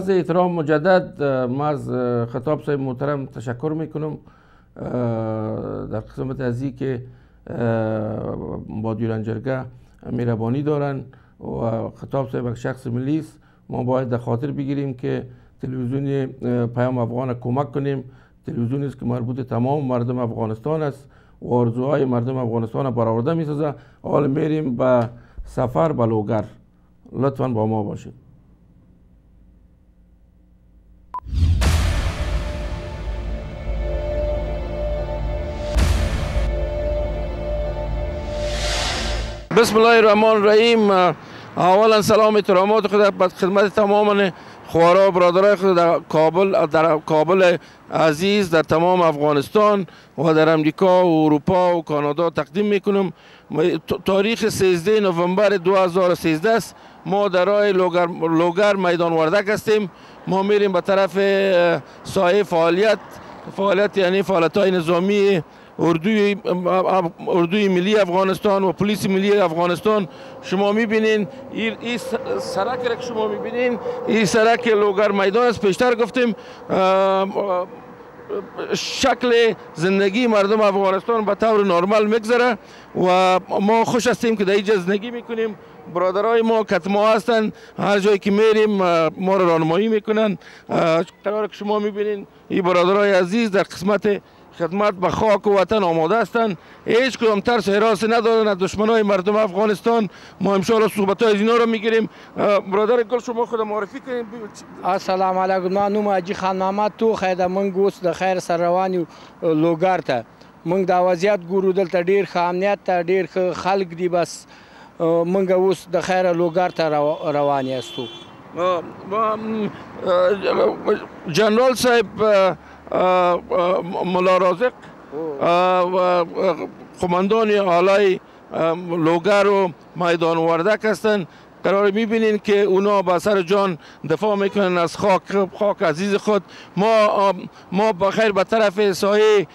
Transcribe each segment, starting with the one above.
عرض احترام مجدد ما از خطاب صاحب محترم تشکر میکنم در قسمت ازی که با دیولنجرگه مهربانی دارن و خطاب صاحب یک شخص ملی است. ما باید در خاطر بگیریم که تلویزیون پیام افغان کمک کنیم. تلویزیونی است که مربوط تمام مردم افغانستان است و آرزوهای مردم افغانستان برآورده میسازه. حال میریم به سفر به لوگر. لطفاً با ما باشید. بسم الله الرحمن الرحیم. اولا سلام احترامات خود به خدمت تمام خوارا و برادرای خود در کابل عزیز، در تمام افغانستان و در امریکا و اروپا و کانادا تقدیم میکنم. تاریخ 13 نوامبر 2013 است. ما در راه لوگر میدان وردک هستیم. ما میریم به طرف ساحه فعالیت یعنی فعالیت‌های نظامی اردوی ملی افغانستان و پلیس ملی افغانستان. شما میبینین این سرک را که شما میبینین این سرک لوگر میدان است. پیشتر گفتیم شکل زندگی مردم افغانستان به طور نرمال میگذره و ما خوش هستیم که در اینجا زندگی میکنیم. برادرای ما کتما هستند، هر جایی که میریم ما را راهنمایی میکنن. قرار که شما میبینین این برادرای عزیز در قسمت خدمت به خاک و وطن آماده هستند. هیچ کدام ترس و هراس ندارن از دشمنای مردم افغانستان. ما ان شاء الله صحبت های اینا رو میگیریم. برادر گل شما خود معرفی کنید. السلام علیکم. من نوم حاجی خان محمد توخی ده. من اوس د خیر سره روان یو لوګر ته. موږ دا وضعیت ګورو، دلته ډیر ښه امنیت ته، ډیر ښه خلک دي. بس موږ اوس د خیر لوګر ته روان یاستو. جنرال صاحب ملا رازق و قماندان آلای لوگر و میدان وردک هستند. قرار میبینین که اونا با سر جان دفاع میکنن از خاک عزیز خود. ما بخیر به طرف ساحه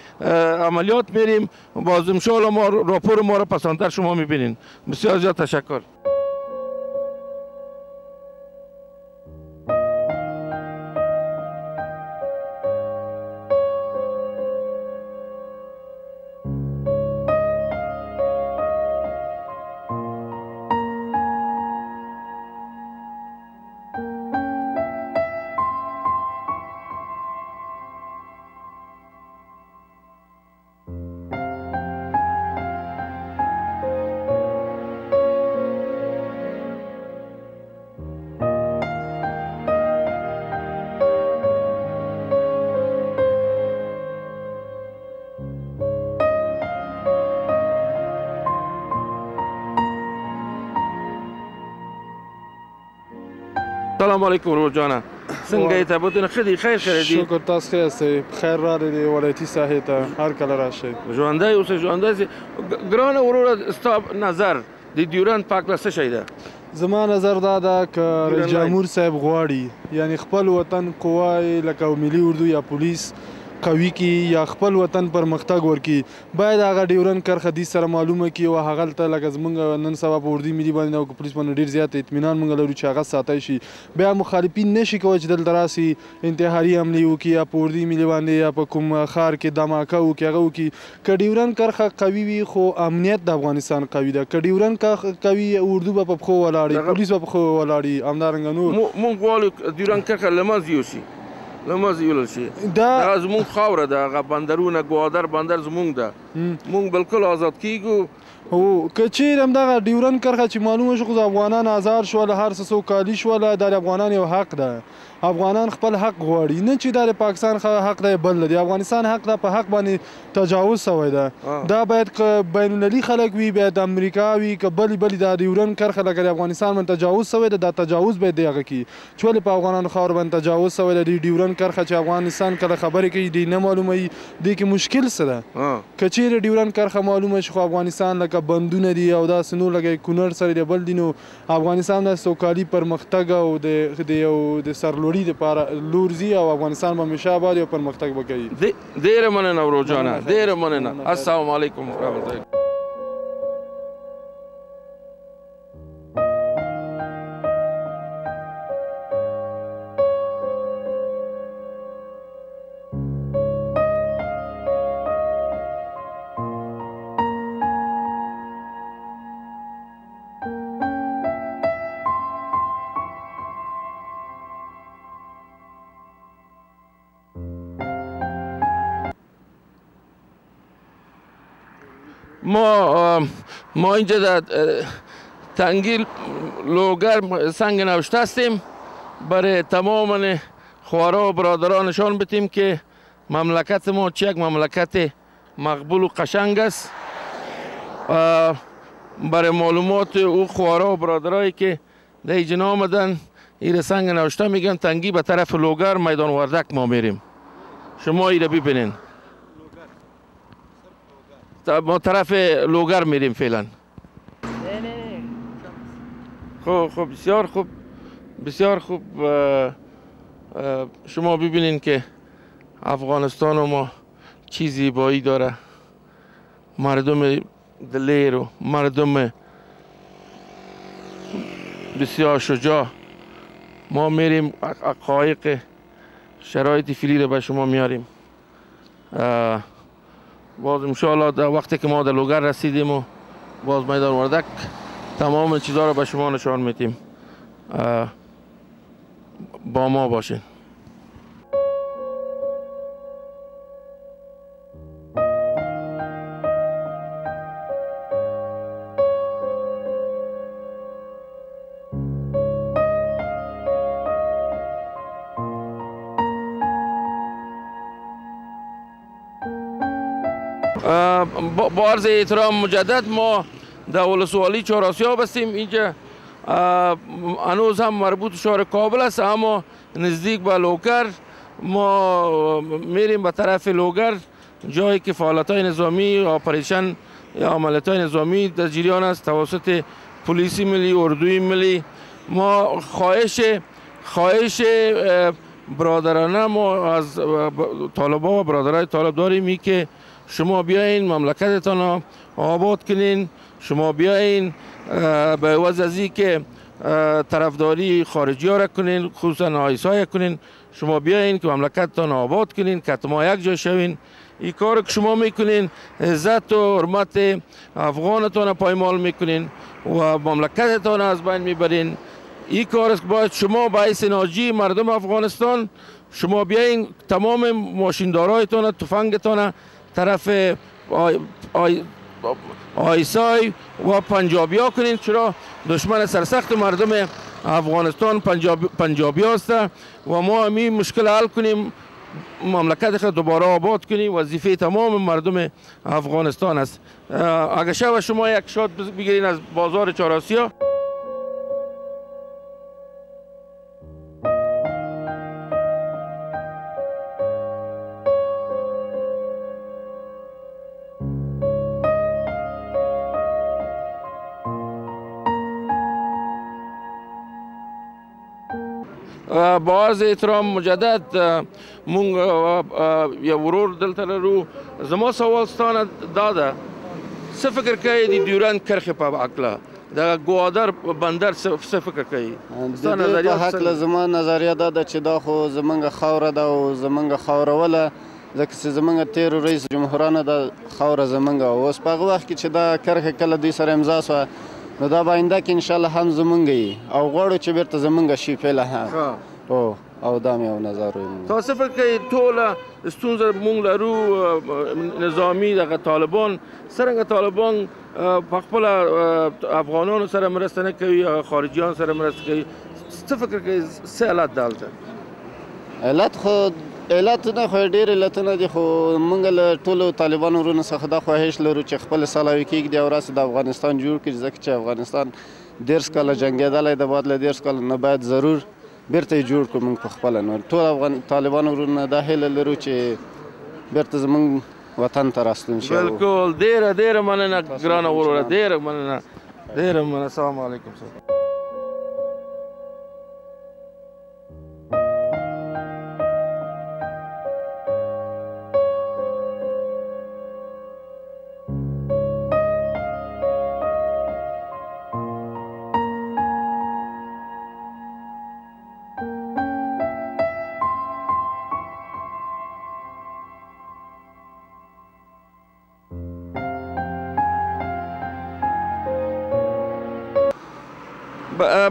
عملیات میریم. باز ان شاء الله ما راپور ما را پسندتر شما میبینین. بسیار زیاد تشکر. سلام علیکم روجانا. څنګه یې تابوتونه ښه دي؟ خیر خیر دي؟ شکر، تاسو ښه یاستئ؟ خیر راغلی ولایتي ساحې ته، هر کله راشئ. ژوندی اوسئ، ژوندی سئ. ګرانه وروره ستا نظر د ډیورند په هکله څه شی ده؟ زما نظر دا ده که رئیس جمهور صاحب غواړي یعنی خپل وطن قوای لکه ملي اردو یا پولیس قوي کی یا خپل وطن پرمختګ ورکي، باید هغه ډیورند کرښه دې سره معلومه کړي او هغلته لکه زموږ نن سبا په اردوي ملي باندې او پولیس باندې ډېر زیات اطمینان موږ لرو چې هغه ساتلی شي. بیا مخالفین نشي کولی چې دلته راسي انتحاري حملې وکړي یا په اردوي ملي باندې یا په کوم ښار کې دماکه وکړي هغه وکړي. که ډیورند کرښه قوي وي خو امنیت د افغانستان قوي ده. که ډیورند قوي اردو به په پښو ولاړي، پولیس به په پښو ولاړي، همدارنګه نور. موږ غواړو ډیورند کرښه له منځه یوسي، له منځه یوړل شي. دا زموږ خاوره ده، هغه بندرونه ګوادر بندر زموږ ده. موږ بالکل آزاد کیږو. او که چیرې همدغه ډیورند کرښه چې معلومه شو خو افغانان آزاد شول، هر څه سوکالي شوله، دا د افغانانو یو حق ده. افغانان خپل حق غواړي، نه چې دا د پاکستان حق دی بل دی. افغانستان حق ده، په حق باندې تجاوز شوی ده. دا باید که بین المللي خلک وي، باید د امریکا وي، که بلې دا ډیورند کرښه لکه د افغانستان باندې تجاوز شوی ده، دا تجاوز باید د هغه کي چې ولې په افغانانو خاوره باندې تجاوز شوی ده. د ډیورند کرښه چې افغانستان کله خبرې کوي دی نه معلوموي، دې کې مشکل څه ده؟ که چیرې ډیورند کرښه معلومه شي خو افغانستان لکه بندونه دي او داسې نور لکه کونړ سره دی بل دي، نو افغانستان د سوکالي پرمختګ او د سرلوړي دپاره لور ځي او افغانستان به همیشه آباد او پرمختګ به کوي. ډېره مننه وروجانه، ډېره مننه. السلام علیکم ورحمة الله. ما اینجا در تنگی لوگر سنگ نوشته هستیم برای تمام خوارا و برادران نشان بدیم که مملکت ما چه یک مملکت مقبول و قشنگ است. برای معلومات او خوارا و برادرایی که در اینجا آمدن این سنگ نوشته میگن تنگی به طرف لوگر میدان وردک ما میریم. شما این ببینین ما طرف لوگر میریم فعلا. خب بسیار خوب بسیار خوب. شما ببینین که افغانستان ما چی زیبایی داره، مردم دلیر و مردم بسیار شجاع. ما میریم حقایق شرایط فعلی رو به شما میاریم. باز انشاءالله در وقتی که ما در لوگر رسیدیم و باز میدان وردک تمام چیزها رو به شما نشان میدیم. با ما باشین. با عرض احترام مجدد ما در ولسوالی چهار آسیاب هستیم. اینجا هنوز هم مربوط شهر کابل است اما نزدیک به لوگر. ما میریم به طرف لوگر، جایی که فعالیت‌های نظامی آپریشن یا عملیات‌های نظامی در جریان است توسط پلیس ملی، اردوی ملی. ما خواهش برادرانه ما از طالبان و برادرای طالب داریم که شما بیاین مملکتتان را آباد کنین. شما بیاین به عوض از این که طرفداری خارجی ها را کنین، خصوصا آیسای کنین، شما بیاین که مملکتتان آباد کنین، که ما یک جای شوین. این کار که شما میکنین عزت و حرمت افغانتان پایمال میکنین و مملکتتان از بین میبرین. این کار است که باید شما باعث ناجی مردم افغانستان شما بیاین تمام ماشیندارایتان تفنگتان طرف آیسای و پنجابی ها کنین. چرا دشمن سرسخت مردم افغانستان پنجابی هست و ما همین مشکل حل کنیم، مملکت خود دوباره آباد کنیم. وظیفه تمام مردم افغانستان است. اگر شب شما یک شات بگیرین از بازار چهار آسیا. با عرض احترام مجدد مونږ یو ورور دلته لرو. زما سوال ستانه داده څه فکر کوي د ډیورند کرښې په هکله د ګوادر بندر څه فکر کوي؟ د دې په هکله زما نظریه دا ده چې دا خو زمونږ خاوره ده او زمونږ خاوروله، ځکه چې زمونږ تیرو رئیس جمهورانو د خاوره زمونږ اوس په هغه وخت کې چې دا کرښه کله دوی سره امضا شوه نو دا به آینده کې انشاءالله هم زمونږ وي او غواړو چې بیرته زمونږ شي فعلا هم او دا مې یو نظر وي. تاسو فکر کوئ ټوله ستونزه مونږ لرو نظامي دغه طالبان څرنګه طالبان په خپله افغانانو سره مرسته نه کوي یا خارجیان سره مرسته کوي؟ څه فکر کوئ څه علت ده هلته؟ علتونه خو ډېر علتونه دي، خو موږ له ټولو طالبانو ورونو څخه دا خواهش لرو چې خپل سلاوي کېږدي او راسې د افغانستان جوړ کړي، ځکه چې افغانستان 10 کاله جنګېدلی ده، باید له 10 کاله نه باید ضرور بیرته یې جوړ کړو موږ په خپله. نو ټول طالبانو ورونو دا هیله لرو چې بیرته زموږ وطن ته راستون شي. بالکل ډېره مننه ګرانه وروره، ډېره مننه. السلام علیکم.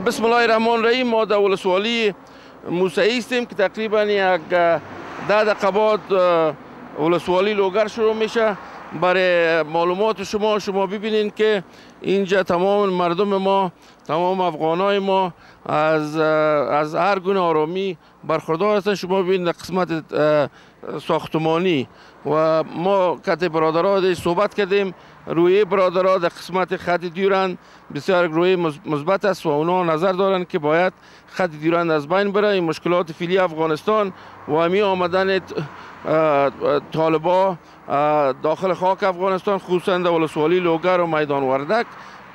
بسم الله الرحمن الرحیم. ما در ولسوالی موسعی هستیم که تقریبا یک 10 دقیقه بعد ولسوالی لوگر شروع میشه. برای معلومات شما ببینین که اینجا تمام مردم ما، تمام افغانای ما از هر گونه آرامی برخوردار هستن. شما ببینید قسمت ساختمانی و ما کت برادرها صحبت کردیم، روی برادرها در قسمت خط دیورند بسیار روی مثبت است و اونا نظر دارن که باید خط دیورند از بین بره. این مشکلات فعلی افغانستان و همین آمدن طالبا داخل خاک افغانستان خصوصا در ولسوالی لوگر و میدان وردک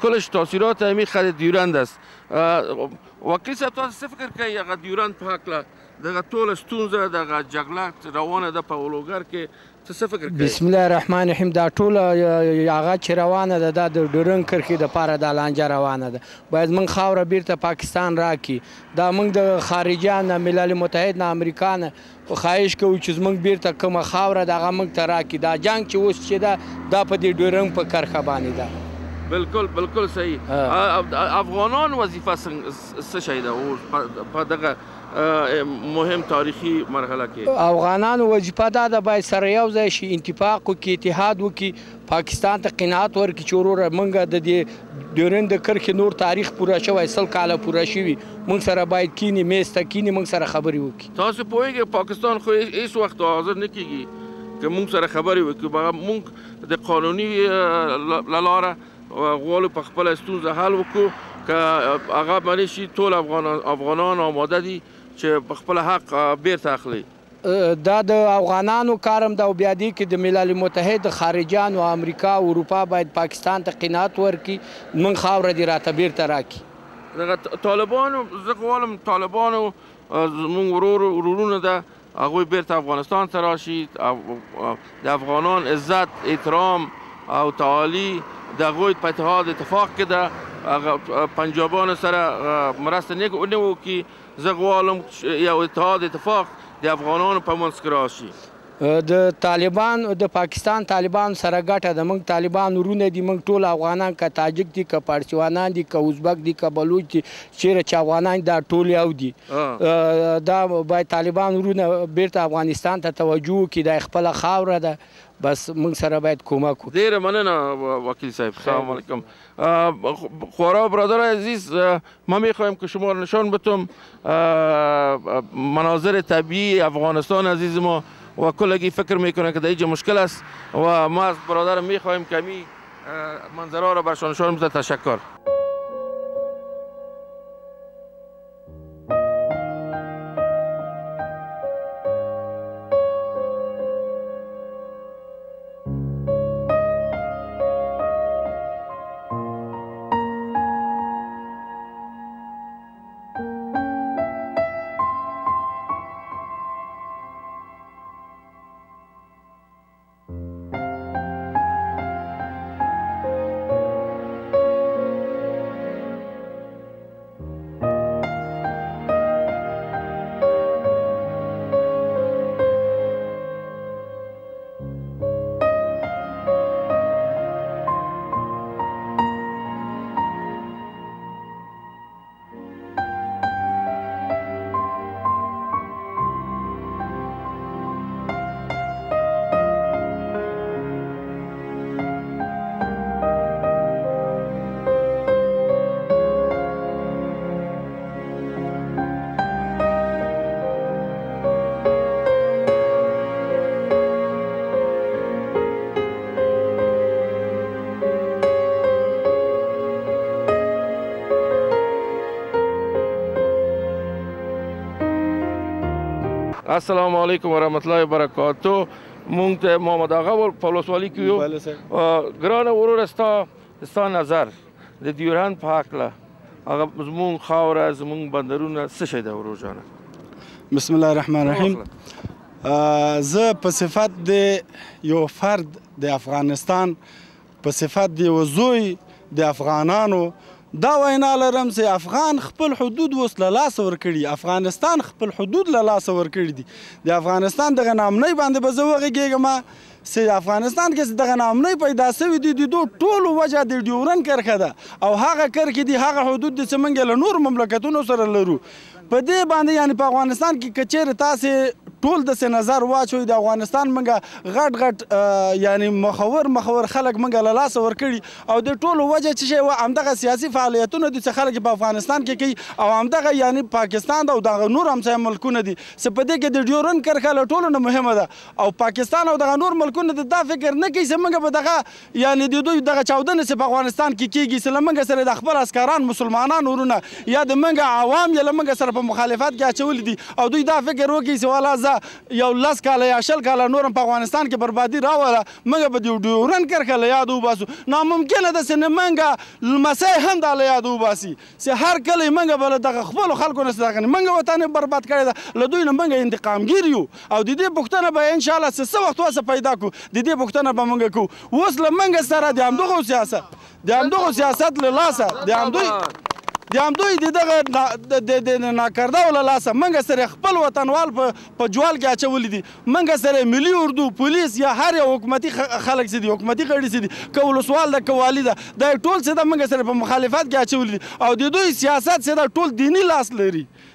کلش تاثیرات همین خط دیورند است. وکیل صاحب تاسو څه فکر کوئ هغه دیورند په هکله دغه ټوله ستونزه دغه جګړه روانه ده په لوګر کې څه فکر کوئ؟ بسم الله الرحمن الرحیم دا ټوله هغه چې روانه ده دا د ډیورند کرښې دپاره دا لانجه روانه ده. باید موږ خاوره بیرته پاکستان راکړي. دا موږ د خارجیان نه ملل متحد نه امریکا نه خواهش کوو چې زموږ بیرته کومه خاوره ده هغه موږ ته راکړي. دا جنګ چې اوس چې ده دا په دې ډیورند په کرښه باندې ده. بالکل صحیح. افغانان وظیفه څه شی ده په دغه مهم تاریخي مرحله کې؟ افغانانو وظیفه دا ده باید سره یو ځای شي، اتفاق وکړي، اتحاد وکړي، پاکستان ته قناعت ورکړي چې وروره موږ د دې ډیورند د کرښې نور تاریخ پوره شوی 100 کاله پوره شوي، موږ سره باید کینی میز ته کینی موږ سره خبرې وکړي. تاسو پوهیږئ پاکستان خو هیڅ وخت حاضر نه کیږي که موږ سره خبرې وکړي. موږ د قانوني له لاره غواړو په خپله ستونزه حل وکړو که هغه باندې شي ټول افغانان آماده دي چې په خپل حق بیرته اخلي. دا د افغانانو کارم ده او بیا دې کې د ملل متحد خارجیان او امریکا او اروپا باید پاکستان ته قناعت ورکړي، موږ خاوره دې راته بیرته راکړي. دغه طالبانو زه غواړم طالبانو زموږ ورورونه ده هغوی بیرته افغانستان ته راشي، د افغانان عزت احترام او تعالی د هغوی په اتفاق کې ده پنجابانو سره مرسته نه وکړي. زه غواړم یو اتفاق د افغانانو په منځ کې راشي. د طالبان د پاکستان طالبان سره ګټه ده. موږ طالبان ورونه دي، موږ ټول افغانان که تاجک دي که پارسیوانان دي که ازبک دي که بلوچ دي چیرې چې افغانان دا ټول یو دي. دا باید طالبان ورونه بیرته افغانستان ته توجه وکړي، دا خپله خاوره ده، بس موږ سره باید کمک وکړو. ډیره مننه وکیل صاحب. سلام علیکم. خورا برادر عزیز، ما میخوایم که شما را نشان بتم مناظر طبیعی افغانستان عزیز ما و کلگی فکر میکنه که در اینجا مشکل است و ما از برادرم میخوایم که می منظره را برشان نشان بده. تشکر. السلام علیکم و رحمت الله و برکاته. مونږ ته محمد آغا په ولسوالي کې یو. ګرانه ورور ستا نظر د دیورند په هکله هغه زمونږ خاوره زمونږ بندرونه څه شی ده ورور جانه؟ بسم الله الرحمن الرحیم. زه په صفت د یو فرد د افغانستان، په صفت د یو زوی د افغانانو دا وینا لرم چې افغان خپل حدود اوس له لاسه ورکړي، افغانستان خپل حدود له لاسه ورکړي دي. د افغانستان دغه ناامنۍ باندې به زه وغږېږم چې افغانستان کې چې دغه ناامنۍ پیدا شوې دي د دو ټولو وجه د ډیورند کرښه ده او هغه کرښې دي، هغه حدود دي چې موږ له نورو مملکتونو سره لرو. په دې باندې یعنې په افغانستان کې که چیرې تاسې ټول داسې نظر واچوي د افغانستان موږ غټ یعنی مخور خلک موږ له لاسه ورکړي او د ټولو وجه څه شی وه همدغه سیاسي فعالیتونه دي چې خلک په افغانستان کې کوي او همدغه یعنی پاکستان او دغه نور همسایه ملکونه دي چې په دې کې د ډیورنډ کرښه له ټولو نه مهمه ده او پاکستان او دغه نور ملکونه دا فکر نه کوي چې موږ به دغه یعنی د دوی دغه چاودنې چې په افغانستان کې کېږي چې له موږ سره د خپل عسکران مسلمانان ورونه یا د موږ عوام یې له موږ سره په مخالفت کې اچولي دي او دوی دا فکر وکړي چې والا زه یو 10 کاله یا 20 کاله نور هم په افغانستان کې بربادي راوله موږ به د ډیورنډ کرښه له یاده وباسو ناممکنه ده چې نه موږ لمسی هم دا له یاده وباسي چې هر کله موږ به له دغه خپلو خلکو نه څه موږ وطن برباد کړی ده له دوی نه موږ انتقامګیر یو او د دې پوښتنه به انشاءالله څه وخت واسه پیدا کړو د دې پوښتنه به موږ کوو اوس له موږ سره د همدغو سیاست له لاسه د همدوی د دغه د ناکردهو له لاسه موږ سره خپل وطنوال په جوال کې اچولي دي موږ سره ملي اردو پولیس یا هر یو حکومتي خلک چې دي حکومتي غړي چې دي که ولسوال ده که والي ده دا ټول چې ده موږ سره په مخالفت کې اچولي دي او د دوی سیاست چې ده ټول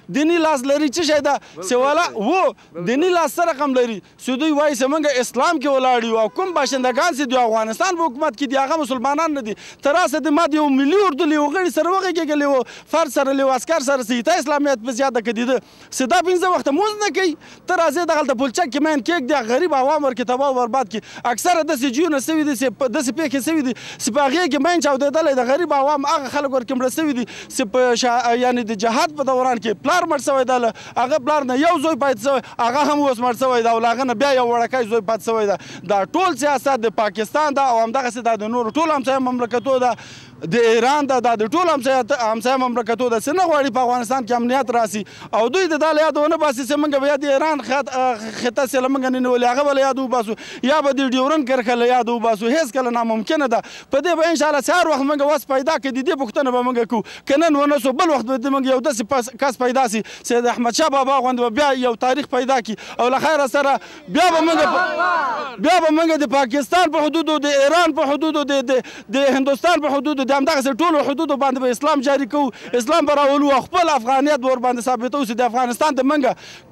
دیني لاس لري څه شی ده چې والا دیني لاس سره کم لري چې دوی وایي چې موږ اسلام کې ولاړ یو او کوم باشندگان چې د افغانستان په حکومت کې دي هغه مسلمانان نه دي تر اوسه د ما د یو ملي اردو له یو غړي سره وغږېږلی وو فرد سره له یو عسکر سره چې اسلامیت په زیاته کړي ده چې دا 15 وخته مونځ نه کوي ته راځې دغلته پلچک کې مین کېږدي غریب عوام ورکې تباه او برباد کړي اکثره داسې جیونه سوي دي داسې پېښې سوي دي چې په هغې کې مین چاودېدلی د غریب عوام هغه خلک ورکې مړه سوي دي چې په یعنې د جهاد په دوران کې پلار مړ سوی ده هغه پلار نه یو زوی پاتې سوی هغه هم اوس مړ سوی ده او له هغه نه بیا یو وړکی زوی پاتې سوی ده دا ټول سیاست د پاکستان ده او همدغسې دا د نورو ټولو همسایه مملکتو ده د ایران ده دا د ټولو همسایه مملکتو ده چې نه غواړي په افغانستان کې امنیت راسي او دوی د دا له یاده ونه باسي چې موږ به یا د ایران خطه چې له موږ نه نیولې هغه به له یاده وباسو یا به د ډیورنډ کرښه له یاده وباسو هېڅکله ناممکنه ده په دې به انشاءالله چې هر وخت موږ وس پیدا کړي د دې پوښتنه به موږ کوو که نن ونه سو بل وخت به موږ یو داسې کس پیدا سي چې د احمدشاه بابا غوندې به بیا یو تاریخ پیدا کړي او له خیره سره بیا به موږ د پاکستان په حدودو د ایران په حدودو د هندوستان په حدودو د همدغسې ټولو حدودو باندې به اسلام جاري کوو اسلام به راولو او خپل افغانیت به ورباندې ثابتوو چې د افغانستان د موږ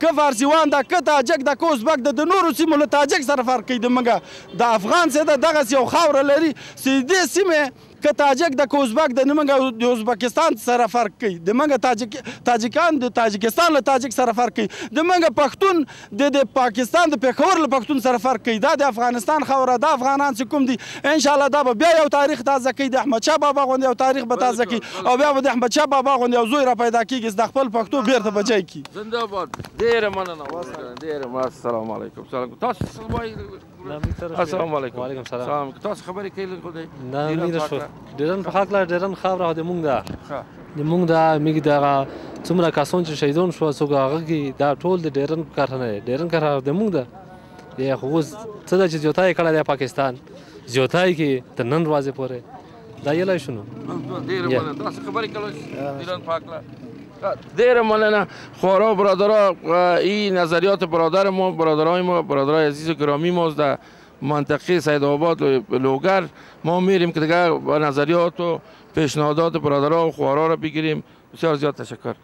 که فارسیوان ده که تاجک ده که ازبک ده د نورو سیمو له تاجک سره فرق کوي د موږ د افغان چې ده دغسې یو خاوره لري چې دې سیمې که تاجک ده که ازبک ده نه موږ د ازبکستان سره فرق کوي د موږ تاجکان د تاجکستان له تاجک سره فرق کوي د موږ پښتون د پاکستان د پېښور له پښتون سره فرق کوي دا د افغانستان خاوره دا افغانان چې کوم دي انشاءالله دا به بیا یو تاریخ تازه کوي د احمدشاه بابا غوندې یو تاریخ به تازه کوي او بیا به د احمدشاه بابا غوندې یو زوی را پیدا کېږي چې د خپل پښتو بیرته به جای کړي زنده باد ډېره مننه ډېره السلام علیکم تاسو څه وایي السلام علیکم وعلیکم السلام تاسو خبرې کوي خدای نه میره شو ډیرن په حق لا ډیرن خبره د مونږ ده میګ دغه څومره کسان چې شهیدان شو څوک هغه کې دا ټول د ډیرن کار نه ډیرن کار د مونږ ده یا خو څه ده چې زیاتای کړه د پاکستان زیاتای کې د نن ورځې پورې دا یلای شنو ډیره مننه تاسو خبرې کوي ډیرن پاک لا ډیره مننه خورا برادرها این نظریات برادرای ما برادرای عزیز و گرامی ما در منطقه سیدآباد و لوگر ما میریم که دیگه نظریات و پیشنهادات برادرها و خوارا را بگیریم بسیار زیاد تشکر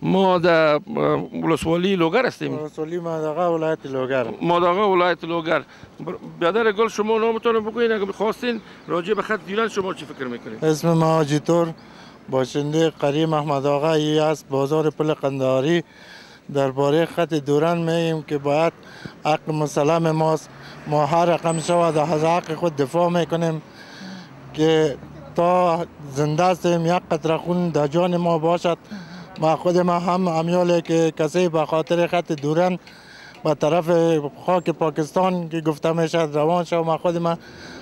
ما در ولسوالی لوگر هستیم. ولسوالی ماداغا ولایت لوگر. ماداغا ولایت لوگر. برادر گل شما نامتون رو بگوین اگه بخواستین راجع به خط دیورند شما چی فکر میکنید؟ اسم ما حاجی تور باشنده قریم احمد آقا ای است بازار پل قندهاری. درباره خط دیورند میگیم که باید حق مسلم ماست. ما هر رقم شود از حق خود دفاع میکنیم که تا زنده هستیم یک قطره خون در جان ما باشد. ما خود ما هم امیاله که کسی به خاطر خط دیورند به طرف خاک پاکستان که گفته میشد روان شد، ما خود ما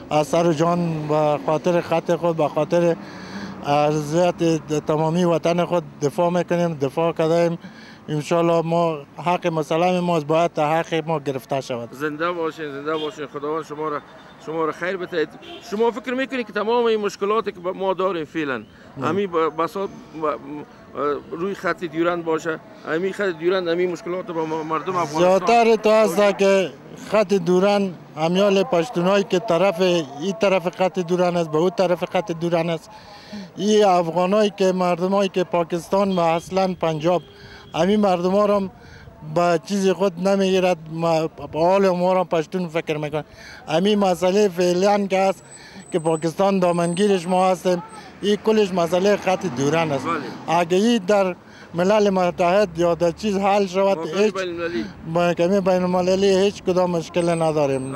از سر جان به خاطر خط خود به خاطر ارضیت تمامی وطن خود دفاع میکنیم، دفاع کردیم. انشالله ما حق مسلم ماست باید تا حق ما گرفته شود. زنده باشین، زنده باشین. خداوند شما را خیر بده. شما فکر میکنید که تمام این مشکلاتی که ما داریم فعلا همین بساط روی خط دیورند باشه، همین خط دیورند همین مشکلات با مردم افغانستان زیادتر تو است که خط دیورند امیال پشتونایی که این طرف خط دیورند است به اون طرف خط دیورند است، این افغانایی که مردمایی که پاکستان و اصلا پنجاب همین مردم ها را به چیز خود نمیگیرد، به حال ما را پشتون فکر میکنه. همین مسئله فعلا که است که پاکستان دامنگیرش ما هستیم، این کلش مسئله خط دیورند است. اگه این در ملل متحد یا در چیز حل شود هیچ محکمه بین المللی هیچ کدام مشکل نداریم.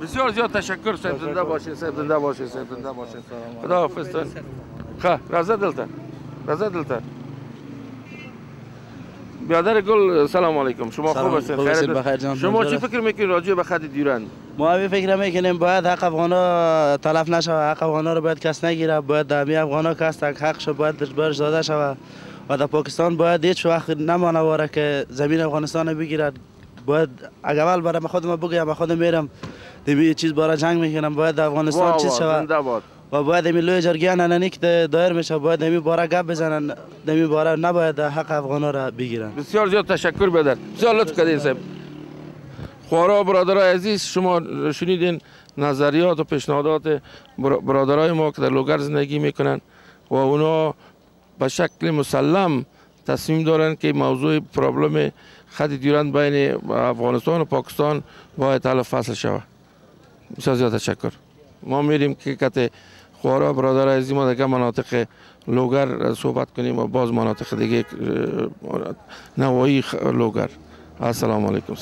بسیار زیاد تشکر. صاحب زنده باشید، صاحب زنده باشید، صاحب زنده باشید. خدا حافظ. رضا دلتا برادر گل سلام علیکم. شما خوب هستید؟ خیرت؟ شما چی فکر میکنید راجع به خط دیورند؟ ما همین فکر میکنیم باید حق افغانا تلف نشه، حق افغانا رو باید کس نگیره، باید همین افغانا کس حقش باید برش داده شود و در پاکستان باید هیچ وقت نمانه واره که زمین افغانستان بگیرد. باید اول برای خودم بگم خودم میرم دیگه چیز برای جنگ میکنم، باید افغانستان چیز شود و باید همین لوی جرگیان انانی که دایر میشه باید همین باره گپ بزنن، همین باره نباید حق افغانا را بگیرن. بسیار زیاد تشکر بدر. بسیار لطف کردین صاحب. خوارا برادرای عزیز، شما شنیدین نظریات و پیشنهادات برادرای ما که در لوگر زندگی میکنن و اونا به شکل مسلم تصمیم دارن که موضوع پرابلم خط دیورند بین افغانستان و پاکستان باید حل فصل شود. بسیار زیاد تشکر. ما میریم که کت خوارا برادرای عزیز ما در مناطق لوگر صحبت کنیم و باز مناطق دیگه نواحی لوگر. السلام علیکم.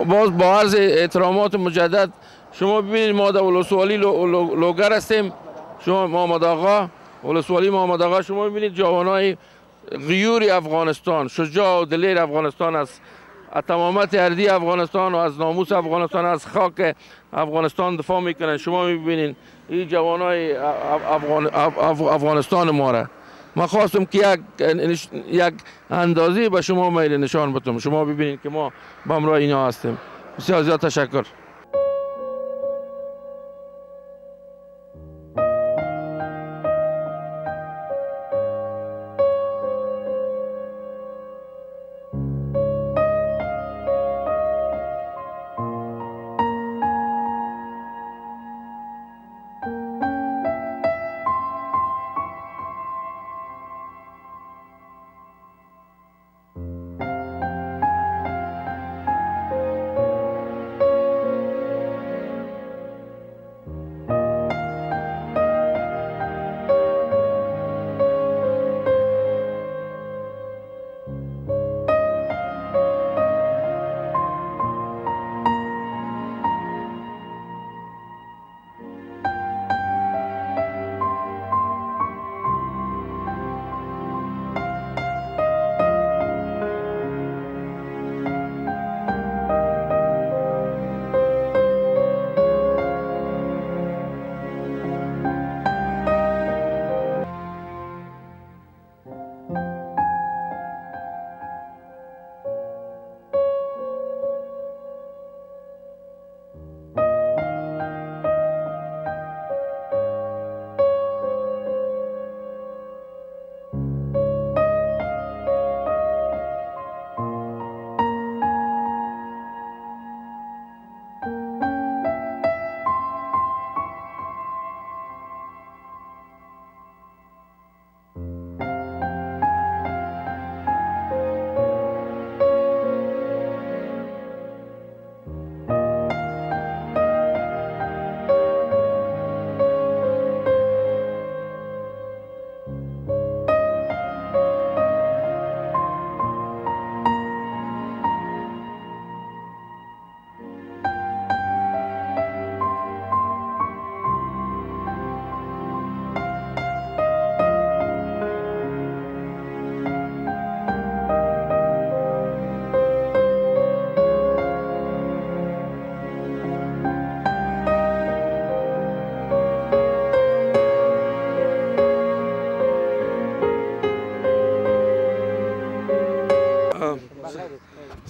باز با عرض احترامات مجدد شما ببینید ما در ولسوالی لوگر هستیم. شما محمد آقا ولسوالی محمد آقا شما ببینید جوانای غیور افغانستان، شجاع و دلیر افغانستان از تمامت اردی افغانستان و از ناموس افغانستان، از خاک افغانستان دفاع میکنن. شما میبینید این جوانای افغانستان ما را. من خواستم که یک اندازی به شما میل نشان بدم. شما ببینید که ما به همراه اینا هستیم. بسیار زیاد تشکر.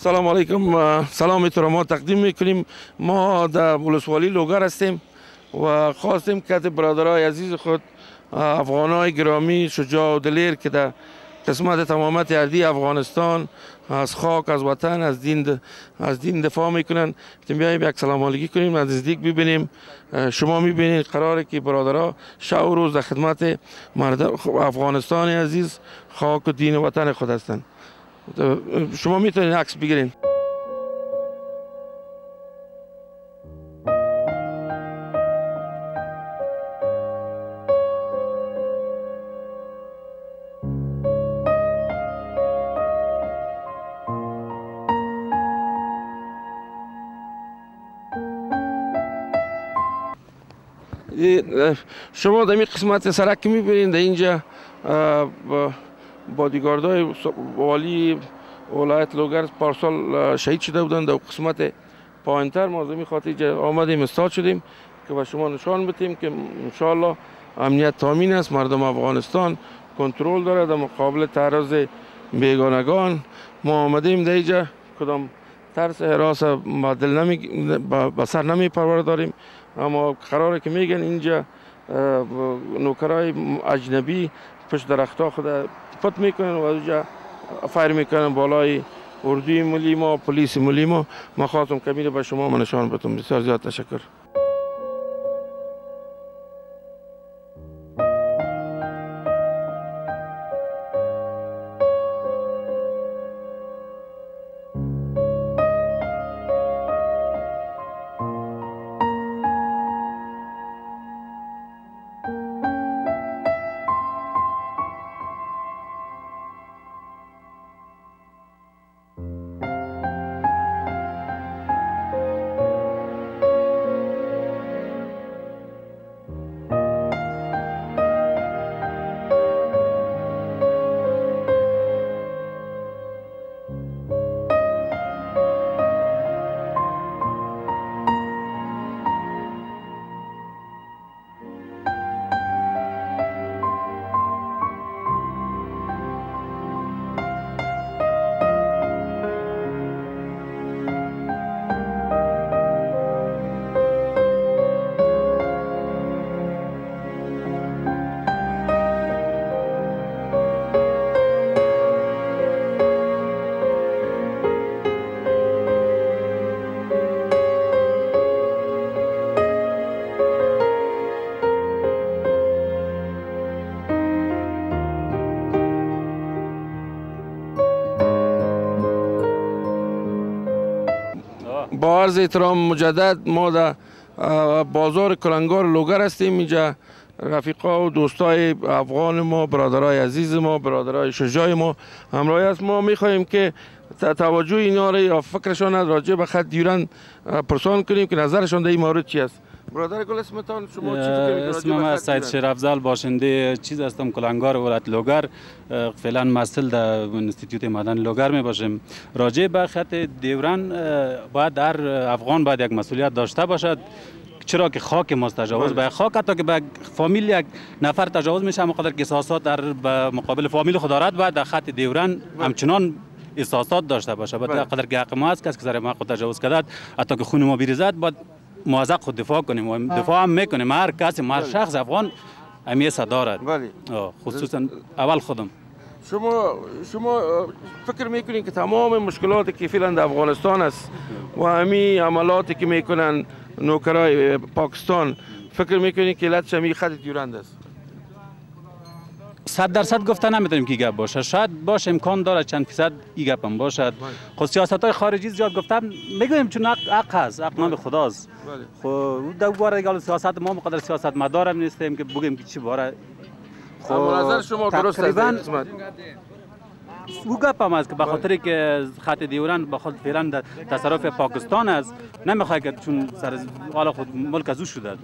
سلام علیکم. سلام تو را ما تقدیم میکنیم. ما در ولسوالی لوگر هستیم و خواستیم که برادرای عزیز خود افغانای گرامی شجاع و دلیر که در قسمت تمامت اردی افغانستان از خاک، از وطن، از دین دفاع میکنن، بیاییم یک سلام علیکی کنیم، از نزدیک ببینیم. شما میبینید قراره که برادرها شب و روز در خدمت مردم افغانستان عزیز، خاک و دین و وطن خود هستند. شما میتونید عکس بگیرین. شما در این قسمت سرک که میبینید در اینجا بادیگاردهای والی ولایت لوگر پارسال شهید شده بودند. در قسمت پایینتر ما زمین خاطر آمدیم استاد شدیم که به شما نشان بدیم که انشاءالله امنیت تامین است. مردم افغانستان کنترل داره در مقابل تعرض بیگانگان. ما آمدیم در اینجا کدام ترس حراس به سر نمی پرورداریم، اما قراره که میگن اینجا نوکرای اجنبی پشت درختها خود پت میکنن و اینجا فایر میکنن بالای اردوی ملی ما، پلیس ملی ما. ما خواستم کمی به شما نشان بدم. بسیار زیاد تشکر. با عرض احترام مجدد ما در بازار کلنگار لوگر هستیم. اینجا رفیقا و دوستای افغان ما، برادرای عزیز ما، برادرای شجاع ما همراه است. ما میخواهیم که توجه اینا را یا فکرشان راجع به خط دیورند پرسان کنیم که نظرشان در این مورد چی است. برادر گل اسمتان شما چی فکر می‌کنید؟ اسم من سید شیرافضل باشنده چیز هستم، کلنگار ولایت لوگر. فعلا مسئول در انستیتوت مدنی لوگر می باشم. راجع به خط دیورند باید هر افغان باید یک مسئولیت داشته باشد، چرا که خاک ماست. تجاوز به خاک، حتی که به فامیل یک نفر تجاوز میشه، مقدر که احساسات در مقابل فامیل خود دارد، باید در خط دیورند همچنان احساسات داشته باشه. باید قدر که حق ما است، کسی که سر ما خود تجاوز کرد، حتی که خون ما بریزد، باید موثق خود دفاع کنیم و دفاع هم میکنیم. هر کسی، هر شخص افغان همیشه دارد، خصوصا اول خودم. شما فکر میکنین که تمام مشکلاتی که فعلا در افغانستان است و همین عملاتی که میکنن نوکرای پاکستان، فکر میکنین که علتش همین خط دیورند است؟ 100% گفته نمیتونیم که گپ باشه. شاید باشه، امکان داره چند فیصد این گپ هم باشد. خود سیاست‌های خارجی زیاد گفتم میگویم چون حق هست، حق مال خداست. خب دوباره دیگه سیاست ما مقدر سیاست مدار هم نیستیم که بگیم که چی باره. خب نظر شما درست است. او گپ هم است که به خاطر که خط دیورند به خاطر فعلا تصرف پاکستان است، نمیخواد که چون سر حالا خود ملک از او شده،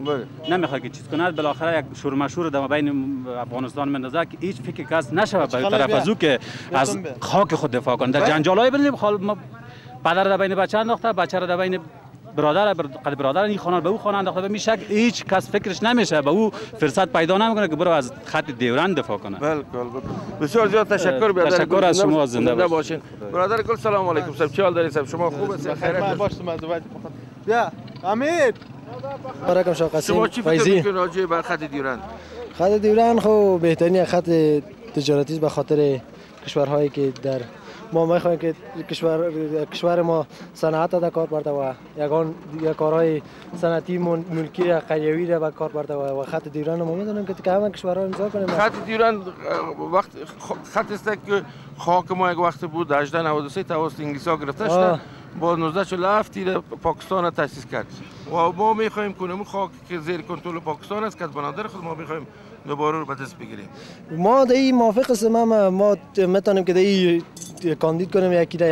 نمیخواد که چیز کند، بالاخره یک شور مشور در بین افغانستان مندازه که هیچ فکر کس نشود به طرف از او که از خاک خود دفاع کنه. در جنجالای ببینیم پدر در بین بچه انداخته، بچه را در بین برادر این خانه به او خانه انداخته، به می شک هیچ کس فکرش نمیشه، به او فرصت پیدا نمیکنه که برو از خط دیورند دفاع کنه. بالکل بسیار زیاد تشکر برادر. تشکر از شما، زنده باشین. برادر گل سلام علیکم صاحب، چه حال دارید صاحب؟ شما خوب هستید؟ خیریت باشید؟ بیا امیر برکم شما قاسم. شما چی فکر میکنید راجع به خط دیورند؟ خط دیورند خب بهترین خط تجارتی است به خاطر کشورهایی که در ما میخوایم که کشور ما صنعت را کار برده و یک کارهای صنعتی ملکی را قیوی را به کار برده و خط دیورند ما میدونیم که همه کشورها امضا کنیم. خط دیورند وقت خط است که خاک ما یک وقت بود 1893 توسط انگلیس‌ها گرفته شد، با 1947 پاکستان تأسیس کرد و ما میخوایم کنیم خاک که زیر کنترل پاکستان است که بنادر خود ما میخوایم دوباره رو به دست بگیریم. ما در این موافق هستیم، ما میتونیم که در این کاندید کنیم یک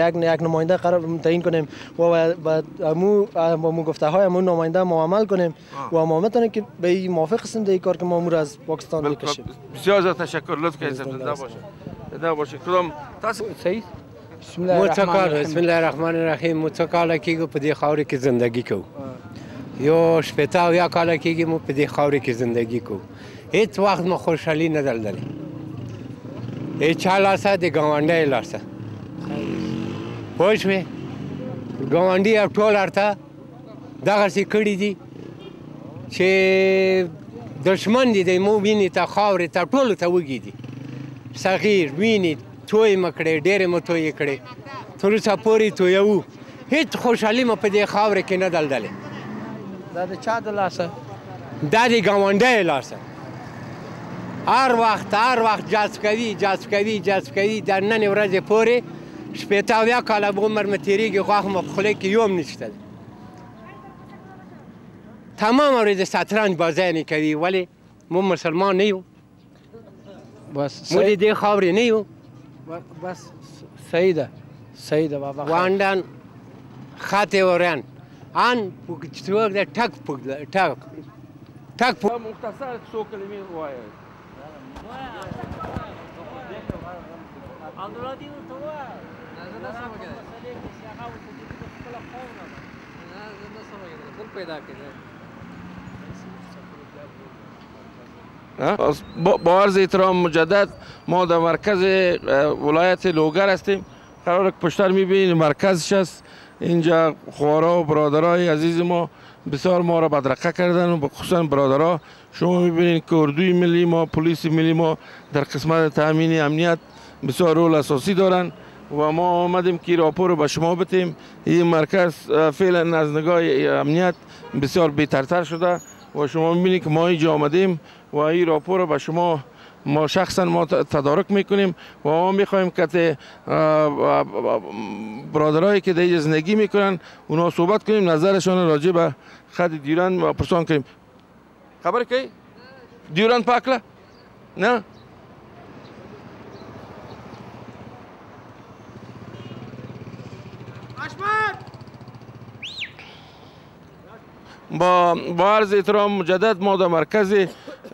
نماینده قرار تعیین کنیم و با امو گفته های امو نماینده ما عمل کنیم و ما میتونیم که به این موافق هستیم در این کار که ما امور از پاکستان بکشیم. بسیار زیاد تشکر، لطف کردید. زنده باشید. کدام صحیح؟ بسم الله الرحمن الرحیم. متکاله کیگو په دې خاورې کې زندگی کو، یو شپته او یا کاله کیږي مو په دې خاورې کې زندگی کو، هیڅ وخت مو خوشحالي نه درلودلې، هیڅ چا لاسه د ګاونډي لاسه پوه شوې، ګاونډي او ټول ورته دغسې کړي دي چې دشمن دي د مو وینې ته خاورې ته ټولو ته وږي دي، صغیر وینې توی مکړې ډېرې مو توی کړې، تر اوسه پورې تویوو، هیڅ خوشحالي مو په دې خاورې کې نه درلودلې. دا د چا د لاسه؟ دا د ګاونډیو لاسه. هر وخت جذب کوي در نن ورځې پورې شپېته اویا کاله عمر مې تېرېږي، غاښ مو په خولې کې یو هم نشته. تمام ورځ شطرنج بازی کوي، ولې مو مسلمان نه یو، مو د دې خاورې نه یو. بس صحیح ده بابا. واندن خط ورن ان پوکچوک ده ټک مختصر څو کلمې ووایئ. با عرض احترام مجدد ما در مرکز ولایت لوگر هستیم. قرار پشتر میبینید مرکزش است. اینجا خوارا و برادرای عزیز ما بسیار ما را بدرقه کردن و خصوصا برادرها. شما میبینید که اردوی ملی ما، پلیس ملی ما در قسمت تامین امنیت بسیار رول اساسی دارن و ما آمدیم که راپور به شما بتیم. این مرکز فعلا از نگاه امنیت بسیار بهترتر شده و شما میبینید که ما اینجا آمدیم و این راپور به شما ما شخصا ما تدارک میکنیم و ما میخوایم که برادرایی که در اینجا زندگی میکنن اونا صحبت کنیم، نظرشان راجع به خط دیورند و پرسان کنیم. خبر کی؟ دیورند پاکله؟ نه؟ با عرض احترام مجدد ما در مرکز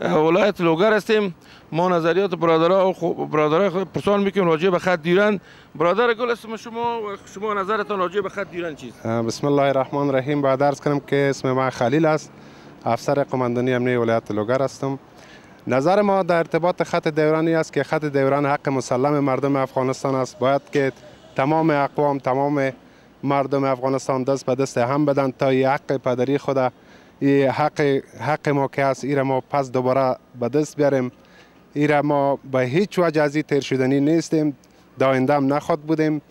ولایت لوگر هستیم. ما نظریات برادرای خود پرسان میکنیم راجع به خط دیورند. برادر گل اسم شما و شما نظرتان راجع به خط دیورند چیست؟ بسم الله الرحمن الرحیم. باید عرض کنم که اسم من خلیل است، افسر قماندانی امنیه ولایت لوگر هستم. نظر ما در ارتباط خط دیورانی است که خط دیوران حق مسلم مردم افغانستان است. باید که تمام اقوام، تمام مردم افغانستان دست به دست هم بدن تا این حق پدری خود، این حق ما که است، این ما پس دوباره به دست بیاریم. این ما به هیچ وجه از تیر شدنی نیستیم، داینده هم نخواد بودیم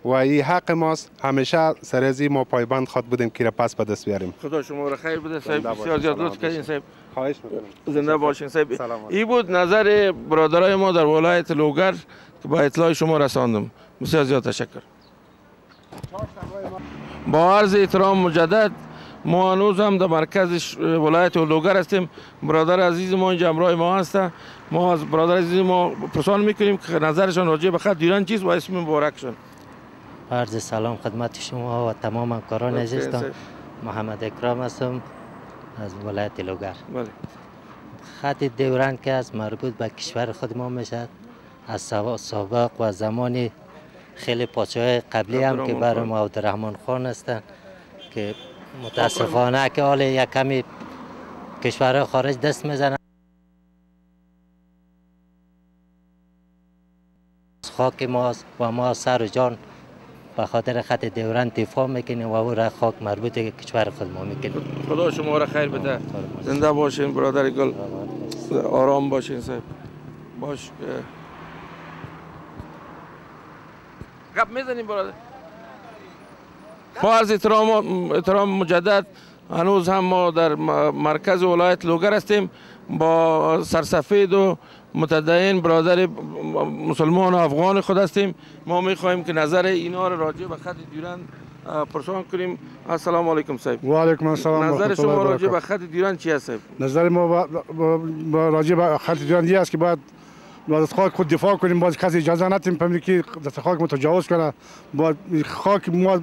و این حق ماست. همیشه سرازی ما پایبند خواد بودیم که پس به دست بیاریم. خدا شما را خیر بده صاحب، بسیار زیاد لطف کردین صاحب. خواهش می‌کنم. زنده باشین صاحب. این بود نظر برادرای ما در ولایت لوگر که با اطلاع شما رساندم. بسیار زیاد تشکر. با عرض احترام مجدد ما هنوز هم در مرکز ولایت لوگر هستیم. برادر عزیز ما اینجا همراه ما هستند. ما از برادر عزیز ما پرسان میکنیم که نظرشان راجع به خط دیورند چیست و اسم مبارکشان. عرض سلام خدمت شما و تمام همکاران عزیزتان. محمد اکرام هستم از ولایت لوگر. خط دیورند که از مربوط به کشور خود ما میشد، از سابق و زمان خیلی پادشاه‌های قبلی هم که برای ما عبدالرحمن خان هستند که متاسفانه که حال یک کمی کشورهای خارج دست میزنن. خاک ماست و ما سر و جان به خاطر خط دوران دفاع میکنیم و او را خاک مربوط کشور خود ما میکنیم. خدا شما را خیر بده. زنده باشین برادر گل. آرام باشین صاحب. باش. گپ میزنیم برادر. با عرض احترام مجدد هنوز هم ما در مرکز ولایت لوگر هستیم با سرسفید و متدین برادر مسلمان و افغان خود هستیم. ما میخواهیم که نظر اینا را راجع به خط دیورند پرسان کنیم. السلام علیکم صاحب. و علیکم السلام. نظر شما راجع به خط دیورند چی است صاحب؟ نظر ما راجع به خط دیورند این است که باید از خاک خود دفاع کنیم، باز کسی اجازه ندیم که دست خاک ما تجاوز کنه. با خاک ما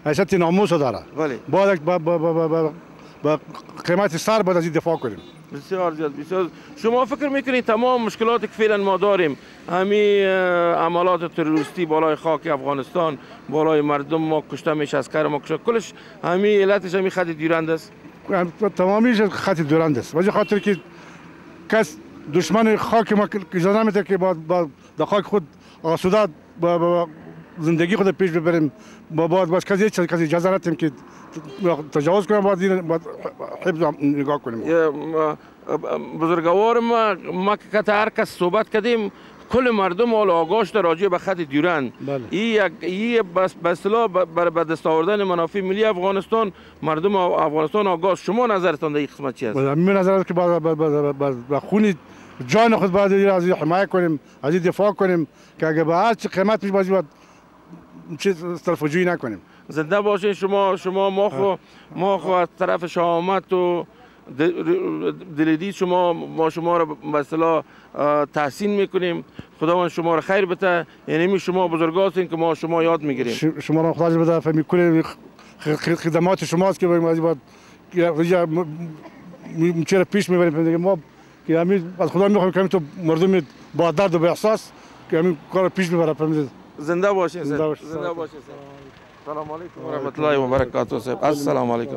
حیثیت ناموس داره. باید با قیمت سر باید از این دفاع کنیم. بسیار زیاد بسیار. شما فکر میکنید تمام مشکلاتی که فعلا ما داریم، همین عملات تروریستی بالای خاک افغانستان، بالای مردم ما کشته میشه، عسکر ما کشته، کلش همین علتش همین خط دیورند است؟ تمامیش خط دیورند است. وجه خاطر که کس دشمن خاک ما اجازه نمیده که با در خاک خود آسوده با زندگی خود پیش ببریم. باز کسی اجازه ندیم که تجاوز کنیم، باید حفظ نگاه کنیم. بزرگوار ما که هر کس صحبت کردیم کل مردم حال آگاه شده راجع به خط دیورند. این به اصطلاح به دست آوردن منافع ملی افغانستان، مردم افغانستان آگاه. شما نظرتان در این قسمت چی است؟ من نظر است که با خون جان خود باید از این حمایت کنیم، از این دفاع کنیم که اگه به هر چه قیمت پیش باید چیز طرفجویی نکنیم. زنده باشین شما. ما خو از طرف شهامت و دلدید ما شما را به اصطلاح تحسین میکنیم. خداوند شما را خیر بده. یعنی شما بزرگا هستین که ما شما یاد میگیریم. شما را خدا بده فهمی کل خدمات شماست که باید چرا پیش میبریم. ما که همین از خدا میخوایم که تو مردم با درد و با احساس که همین کار پیش میبره. زنده باشین. زنده باشین. سلام علیکم و رحمت الله و برکاته صاحب. السلام علیکم.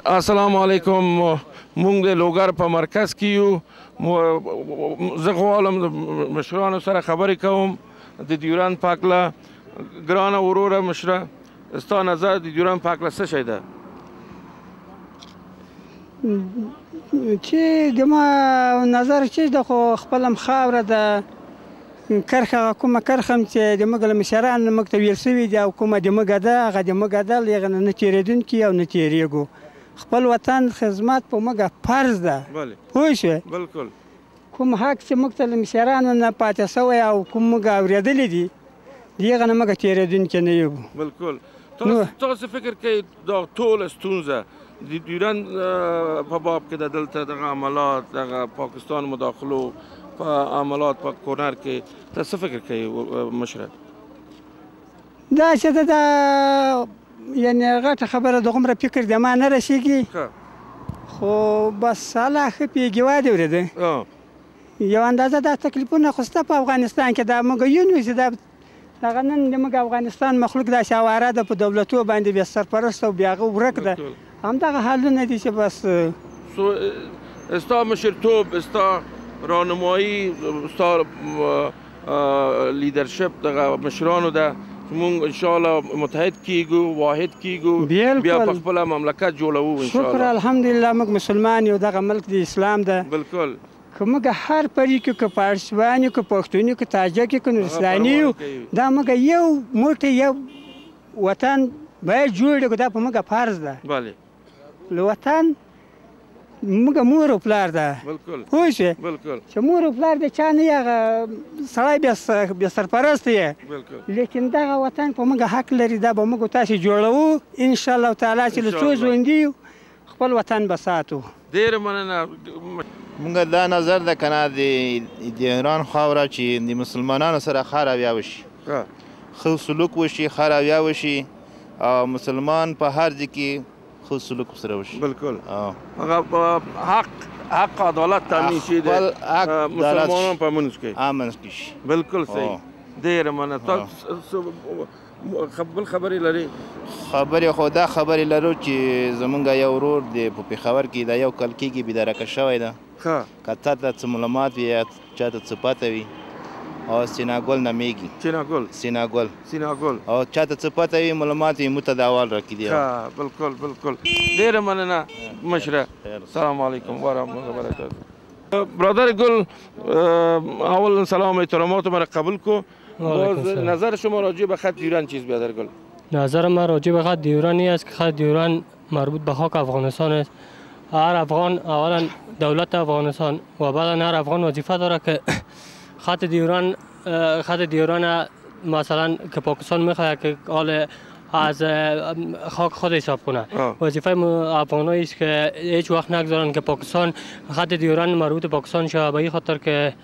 السلام علیکم. مونږ د لوګر په مرکز کې یو. زه غواړم مشرانو سره خبرې کوم د دیورند په هکله. ګرانه وروره مشره، ستا نظر د دیورند په هکله څه شی ده؟ چې د ما نظر چې د خو خپله خاوره ده، کرخه کومه کرخه چې د موږ له مشرانو موږ ته ویل شوي دي او کومه د موږ ده هغه د موږ ده، له هغې نه تېرېدونکي او نه تېرېږو. خپل وطن خدمت په موږ فرض ده. پوه شوې؟ بالکل. کوم حق چې موږ ته له مشرانو نه پاتې شوی او کوم موږ اورېدلی دي د هغه نه موږ تېرېدونکي نه یو. بالکل. تاسو فکر کوئ دا ټوله ستونزه د دیورند په باب کې د دلته دغه عملات، دغه پاکستان مداخلو په عملات په کونړ کې ته څه فکر کوي مشره؟ دا چې دا یعنې غټه خبره دغومره فکر د ما نه رسېږي، خو بس الله ښه پوهېږي. وادې اورېده یو اندازه دا تکلیفونه خو شته په افغانستان کې. دا موږ یونو چې دغه نن د موږ افغانستان مخلوق داسې اواره ده په دولتو باندې بې سرپرست او بې هغه ورک ده. همدغه حالونه دي چې بس ستا مشرتوب، ستا رانمایی، ستا لیدرشپ دغه مشرانو ده موږ انشاءالله متحد کیږو، واحد کیږو، بیا په خپله مملکت جوړوو انشاءالله. شکر الحمدلله موږ مسلمان یو، دغه ملک د اسلام ده. بالکل. که موږ هر پري کې که پارسوان یو، که پښتون یو، که تاجک یو، که نورستاني یو، دا موږ یو موټی یو وطن باید جوړ کړو. دا په موږ فرض ده. له وطن موږ مور او پلار ده. پوه شوې؟ چې مور او پلار د چا نه یې هغه سړی بې سرپرسته یې، لیکن دغه وطن په موږ حق لري. دا به موږ تاسې جوړوو انشاءالله تعالی چې له څو ژوندي یو خپل وطن به ساتو. ډېره مننه. مونږ دا نظر ده که نه د ایران خاوره چې د مسلمانانو سره ښه رویه وشي، ښه سلوک وشي، ښه رویه وشي او مسلمان په هر ځای کې ښه سلوک سره وشي. بالکل. هغه حق عدالت تامین شي د مسلمانانو په منځ کې. منځ کې شي. بالکل صحیح. ډېره مننه. تاسو بل خبرې لري؟ خبرې خو دا خبرې لرو چې زمونږ یو ورور دی په پېښور کې دا یو کال کېږي بېدرکه شوی ده. که تا ته څه معلومات وي یا چا ته څه پته وي او سیناګل نومیږي. سیناګل او چا ته څه پته وي معلومات یې موږ ته د اول راکړي. بالکل ډېره مننه مشره. السلام علیکم ورحمة الله وبرکاته. برادر گل اول سلام و احترامات مرا قبول کو. نظر شما راجع به خط دیوران چیز بیادر گل؟ نظر من راجع به خط دیورانی است که خط دیوران مربوط به خاک افغانستان است. هر افغان اولا دولت افغانستان و بعدا هر افغان وظیفه داره که خط دیوران مثلا که پاکستان میخواد که حال از خاک خود حساب کنه. وظیفه افغانایی است که هیچ وقت نگذارن که پاکستان خط دیوران مربوط به پاکستان شود، به این خاطر که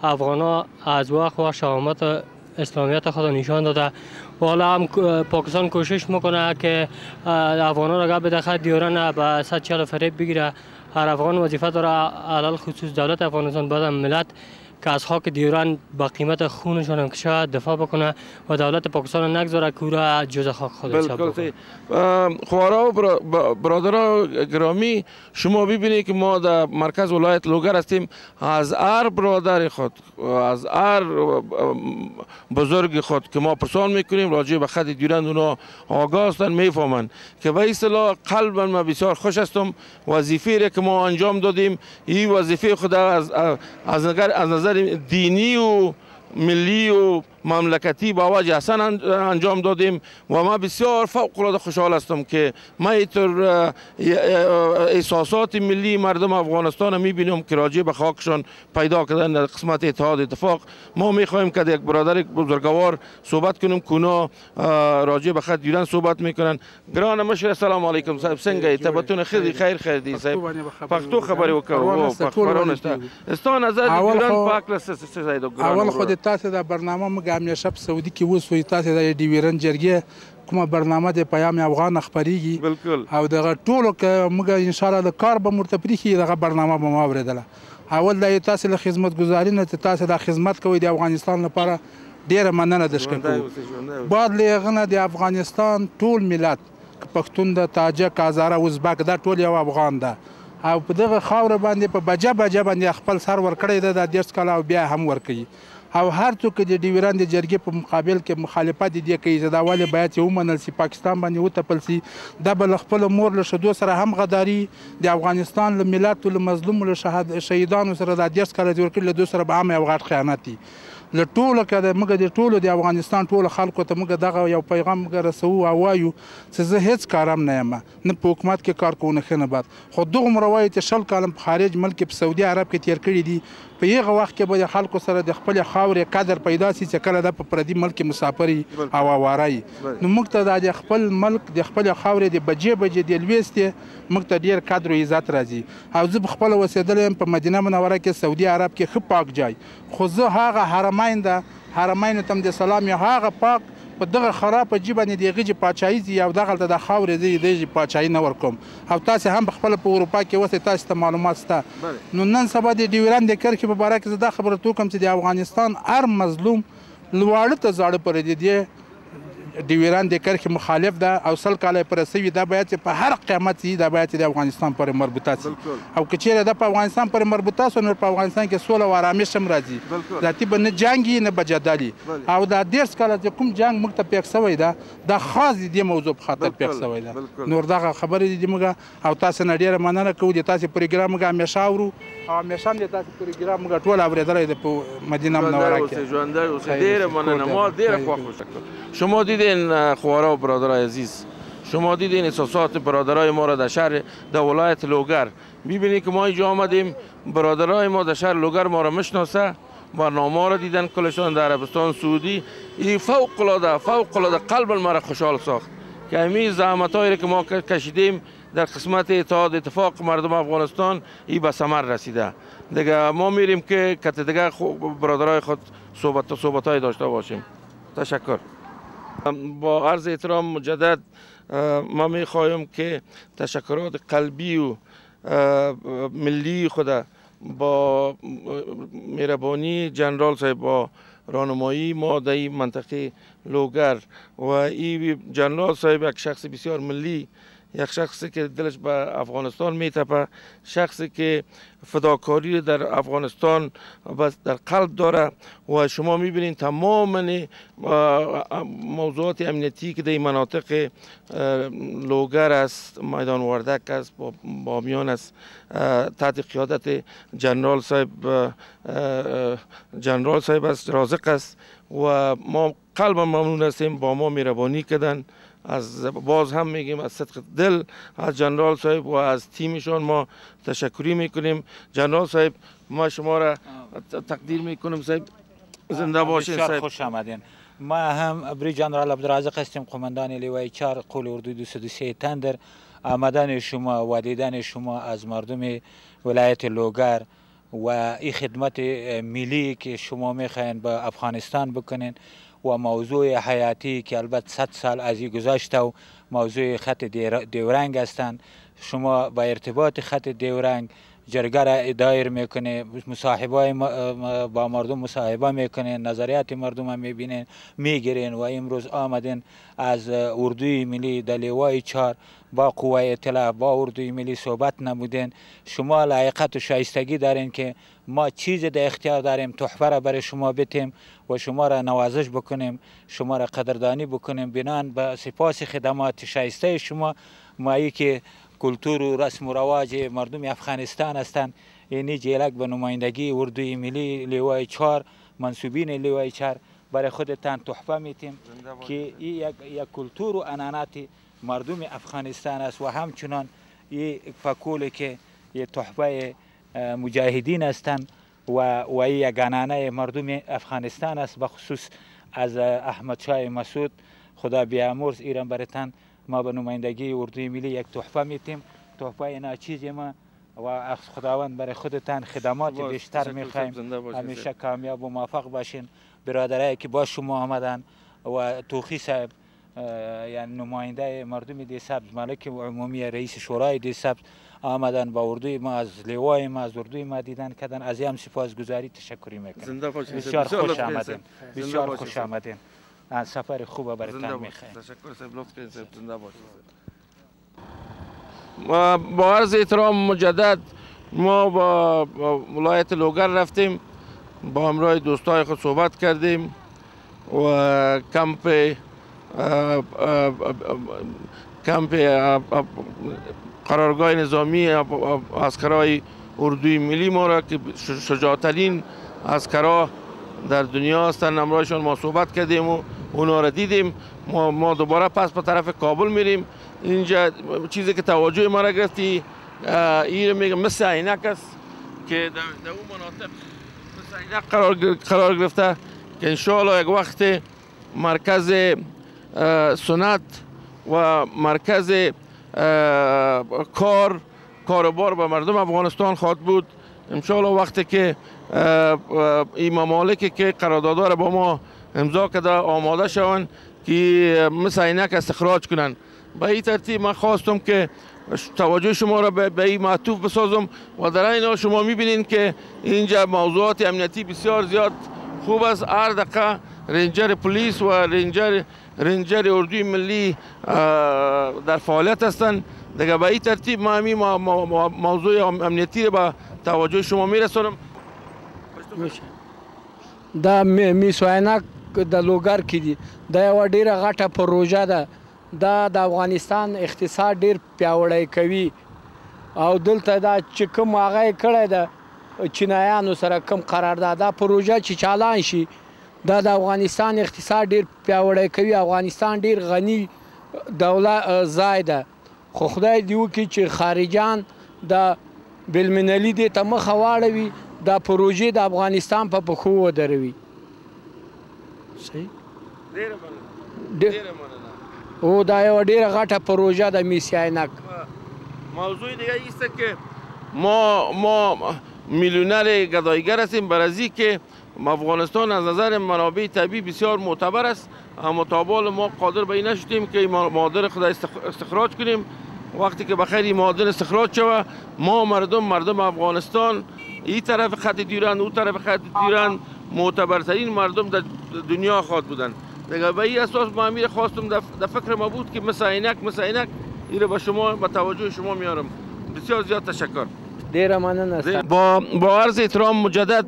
افغانا از وقت و شهامت اسلامیت خود نشان داده و حالا هم پاکستان کوشش میکنه که افغانا را بده خط دیوران به 140 فریب بگیره. هر افغان وظیفه داره علل خصوص دولت افغانستان بعد ملت که از خاک دیوران با قیمت خونشان هم کشه دفاع بکنه و دولت پاکستان نگذاره که او را جز خاک خود حساب بکنه. خوارا و برادرها گرامی، شما ببینید که ما در مرکز ولایت لوگر هستیم. از هر برادر خود، از هر بزرگ خود که ما پرسان میکنیم راجع به خط دیوران، اونا آگاه هستند، میفهمند که به اصطلاح قلبا من بسیار خوش هستم. وظیفه که ما انجام دادیم این وظیفه خود از نظر دینی و ملی و مملکتی با وجه حسن انجام دادیم و ما بسیار فوق العاده خوشحال هستم که ما اینطور احساسات ملی مردم افغانستان میبینم که راجع به خاکشان پیدا کردن در قسمت اتحاد اتفاق. ما میخواهیم که یک برادر بزرگوار صحبت کنیم که اونا راجع به خط دیوران صحبت میکنن. گران مشر السلام علیکم صاحب، څنګه تبتون خیر دی صاحب؟ پښتو خبرې وکړو پښتون استا نظر دیوران پاک لسه اول خود تاسو دا برنامه همیشه په سعودي کې وسوي تاسو د ډیورن جرګې کومه برنامه د پیام افغان خبريږي او دغه ټولو که موږ ان شاء الله د کار به مرتبريږي دغه برنامه به ما اوریدله. اول د تاسو له خدمت گزاري نه تاسو د خدمت کوي د افغانستان لپاره ډیره مننه درشکه کوم. بعد لغنه د افغانستان ټول ملت پښتون د تاجک هزاره ازبک دا ټول یو افغان ده او په دغه خاور باندې په بجه باندې خپل سر ورکړی ده د 10 کاله او بیا هم ورکوي او هر څوک د ډیوران د جرګې په مقابل کې مخالفت دي کوي دا ولې باید یو منل سي پاکستان باندې وتپل سي د بل خپل مور له شدو سره هم غداري د افغانستان له ملت له مظلوم له شهیدانو سره د 10 کاله جوړ کړل دوه سره به هم یو غټ خیانت دي له ټولو که موږ د ټولو د افغانستان ټولو خلکو ته موږ دغه یو پیغام رسوو او وایو چې زه هیڅ کارم نه یم نه په حکومت کې کار کوو نه ښه نه بد خو دغومره وایو چې 20 کاله په خارج ملک په سعودي عرب کې تیر کړي دي په هغه وخت کې به د خلکو سره د خپل خاورې قدر پیدا سي چې کله د په پردي ملک مسافري او اواري نو موږ ته د خپل ملک د خپل خاورې د بجې د لويستې موږ ته ډیر قدر او عزت راځي او زه خپل وسیدل په مدینه منوره کې سعودي عرب کې خو پاک جای خو زه هغه حرمین تم د سلام یا هغه پاک په دغه خراب جیبانه دی غږی پاچایي دی او دغه د خاورې دی پاچایي نه ورکوم او تاسو هم خپل په اروپا کې وسه تاسو ته معلومات سته نو نن سبا د ډیوران د کرکې په اړه کې زه خبره توکم چې د افغانستان هر مظلوم لواړه ته زاړه پر دی ډیوران د کرکې مخالف ده او 100 کاله پر سوي دا باید په هر قیمت دا باید د افغانستان پر مربوطه سي او کچېره د افغانستان پر مربوطه سو نو په افغانستان کې سوله او آرامش هم راځي ذاتي بنه جنگي نه بجدالي او دا 10 کاله کوم جنگ موږ ته پیښ شوی ده د خاص دي موضوع په خاطر پیښ شوی ده نور دغه خبرې دي موږ او تاسو نه ډیره مننه کوو د تاسو پروګرام موږ همیشه اورو او همیشه د تاسو پروګرام موږ ټول اوریدل د مدینه منوره کې ژوندۍ اوسئ ډیره مننه ما ډیره خوشحال شما دیدین خوارا و برادرای عزیز شما دیدین احساسات برادرای ما را در شهر در ولایت لوگر میبینید که ما اینجا آمدیم برادرای ما در شهر لوگر ما را میشناسه برنامه را دیدن کلشان در عربستان سعودی این فوق العاده قلب ما را خوشحال ساخت که همین زحمتایی که ما کشیدیم در قسمت اتحاد اتفاق مردم افغانستان این به ثمر رسیده دیگه ما میریم که دیگه برادرای خود صحبتای داشته باشیم. تشکر. با عرض احترام مجدد ما میخواهیم که تشکرات قلبی و ملی خود با مهربانی جنرال صاحب با راهنمایی ما در این منطقه لوگر و این جنرال صاحب یک شخص بسیار ملی، یک شخصی که دلش به افغانستان میتپه، شخصی که فداکاری در افغانستان در قلب داره و شما میبینید تمام موضوعات امنیتی که در این مناطق لوگر است، میدان وردک است، بامیان است، تحت قیادت جنرال صاحب است، رازق است و ما قلبا ممنون هستیم. با ما مهربانی کردن، باز هم میگیم از صدق دل از جنرال صاحب و از تیمشان ما تشکری میکنیم. جنرال صاحب ما شما را تقدیر میکنیم. صاحب زنده باشین. بسیار خوش آمدین. ما هم بری جنرال عبدالرازق هستیم، قماندان لیوای 4 قول اردوی 203 تندر. آمدن شما و دیدن شما از مردم ولایت لوگر و این خدمت ملی که شما میخواین به افغانستان بکنین و موضوع حیاتی که البته 100 سال از این گذشته و موضوع خط دیورنگ هستند، شما با ارتباط خط دیورنگ جرگه را دایر میکنه، مصاحبه با مردم مصاحبه میکنه، نظریات مردم هم میبینین میگیرین و امروز آمدین از اردوی ملی در لیوای 4 با قوه اطلاع با اردوی ملی صحبت نمودین. شما لایقت و شایستگی دارین که ما چیز در اختیار داریم تحفه را برای شما بتیم و شما را نوازش بکنیم، شما را قدردانی بکنیم. بنان به سپاس خدمات شایسته شما مایی که کلتور و رسم و رواج مردم افغانستان هستند، اینی جیلک به نمایندگی اردوی ملی لیوای 4 منصوبین لیوای 4 برای خودتان تحفه میتیم که یک کلتور و انانات مردم افغانستان است و همچنان این فکولی که یک تحفه مجاهدین هستند و یگانانه مردم افغانستان است، بخصوص از احمد شاه مسعود خدا بیامرز ایران برتن. ما به نمایندگی اردوی ملی یک تحفه میتیم، تحفه اینا چیزی ما و از خداوند برای خودتان خدمات بیشتر میخوایم. همیشه کامیاب و موفق باشین. برادرایی که با شما آمدن و توخی صاحب یعنی نماینده مردم دی سبز، مالک عمومی رئیس شورای دی سبز آمدن با اردوی ما از لیوای ما از اردوی ما دیدن کردن، از هم سپاسگزاری تشکری میکنم. بسیار خوش آمدین، بسیار خوش آمدین. سفر خوب براتون میخوایم. تشکر صاحب، لطف کردید صاحب. زنده باشید. ما با عرض احترام مجدد ما با ولایت لوگر رفتیم، با همراه دوستای خود صحبت کردیم و کمپ قرارگاه نظامی عسکرای اردوی ملی ما را که شجاعترین عسکرا در دنیا هستند، همراهشان ما صحبت کردیم و اونا را دیدیم. ما دوباره پس به طرف کابل میریم. اینجا چیزی که توجه ما را گرفتی این میگم مثل عینک است که در اون مناطق مثل عینک قرار گرفته که انشاءالله یک وقت مرکز سنت و مرکز کاروبار به مردم افغانستان خواهد بود. انشاءالله وقتی که این ممالکی که قراردادها را با ما امضا کرده آماده شوند که مثل عینک استخراج کنند. به این ترتیب من خواستم که توجه شما را به این معطوف بسازم و در این حال شما میبینید که اینجا موضوعات امنیتی بسیار زیاد خوب است. هر دقیقه رنجر پلیس و رنجر اردوی ملی در فعالیت هستند. دیگه به این ترتیب ما همین موضوع امنیتی را به توجه شما میرسونم. دا میس عینک د لوګر کې دي، دا یوه ډیره غټه پروژه ده. دا د افغانستان اقتصاد ډیر پیاوړی کوي او دلته دا چې کوم هغه یې کړی ده چینایانو سره کوم قرارداد، دا پروژه چې چالان شي دا د افغانستان اقتصاد ډیر پیاوړی کوي. افغانستان ډیر غني دولت ځای ده، خو خدای دې وکړي چې خارجان د بین‌المللي دې ته مخه واړوي، دا پروژې د افغانستان په پښو ودروي. صحیح او دا یوه ډیره غټه پروژه ده میس عینک. موضوع دیگه ایست که ما میلیونر گدایگر هستیم بر از که افغانستان از نظر منابع طبیعی بسیار معتبر است، اما تا حال ما قادر به این نشدیم که معادن خود استخراج کنیم. وقتی که بخیر این معادن استخراج شود ما مردم افغانستان این طرف خط دیورند اون طرف خط دیورند معتبرترین مردم در دنیا خواهد بودند. دیگه به این اساس ما امیر خواستم در فکر ما بود که مثل اینک این به شما به توجه شما میارم. بسیار زیاد تشکر. دیر ممنون. با عرض احترام مجدد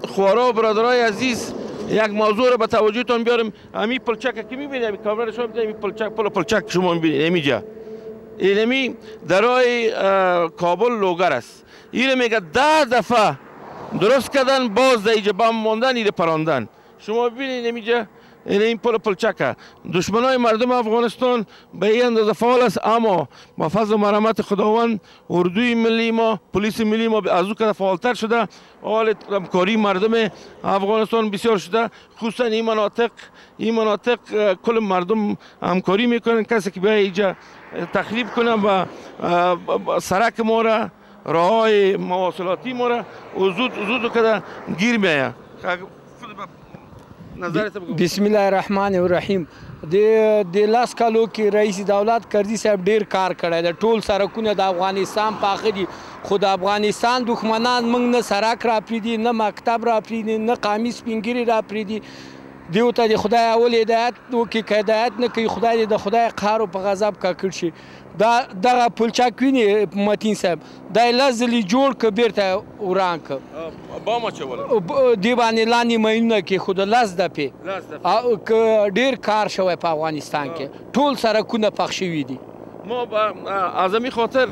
خوارا و برادرای عزیز یک موضوع را به توجهتان بیارم. همین پلچک که میبینید، همین کامرا شما میبینید، همین پلچک شما میبینید اینجا، اینمی درای کابل لوگر است. این میگه 10 دفعه درست کردن، باز در اینجا بم ماندن، این پراندن. شما ببینید اینجا این پلچک دشمنای مردم افغانستان به این اندازه فعال است، اما با فضل و مرحمت خداوند اردوی ملی ما، پلیس ملی ما از او که فعالتر شده. حال همکاری مردم افغانستان بسیار شده، خصوصا این مناطق کل مردم همکاری میکنن. کسی که به اینجا تخریب کنن و سرک ما را، راههای مواصلاتی ما را زود کده گیر میآید. بسم الله الرحمن الرحیم. د لاس کالو کې رئیس دولت کرزي صاحب ډیر کار کړی دی. ټول سرکونه د افغانستان پاخه دي، خو د افغانستان دښمنان موږ نه سرک را پریدي، نه مکتب را پریدي، نه قامي سپینګیري را پریدي. دیو ته د خدای اول هدایت وکړي، که هدایت نه کوي خدای د خدای قهر او په غضب ککړ شي. دغه پلچک ویني متین صاحب دا لس ځلې جوړ که بیرته وران که بام اچولی دې باندې لاندې ماینونه کېښوده 10 دفعې که ډېر کار شوی په افغانستان کې، ټول سرکونه پخ شوي دي. ما از همین خاطر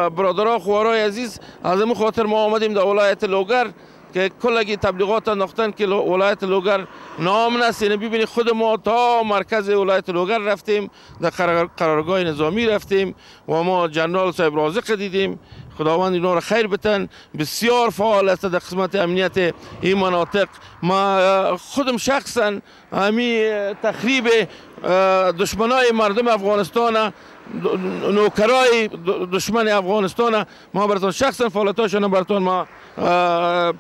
برادرها خوارای عزیز، از همین خاطر ما آمدیم در ولایت لوگر که کلگی تبلیغات انداختن که ولایت لوگر نام است. یعنی ببینید خود ما تا مرکز ولایت لوگر رفتیم، در قرارگاه نظامی رفتیم و ما جنرال صاحب رازق دیدیم. خداوند اینا را خیر بتن، بسیار فعال است در قسمت امنیت این مناطق. ما خودم شخصا همین تخریب دشمنای مردم افغانستان، نوکرای دشمن افغانستان، ما براتون شخصا فعالیتاشون براتون ما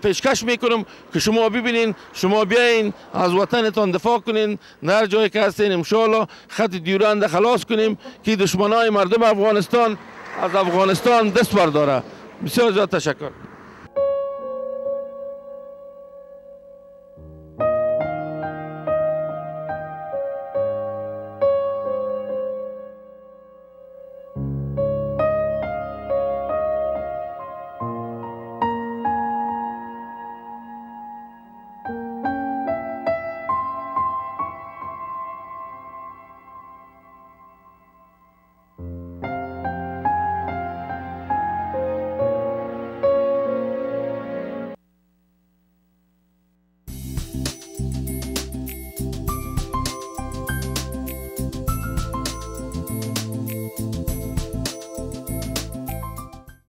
پیشکش میکنم که شما ببینین، شما بیاین از وطنتان دفاع کنین، در جایی که هستین انشاءالله خط دیورند خلاص کنیم که دشمنای مردم افغانستان از افغانستان دست برداره. بسیار زیاد تشکر.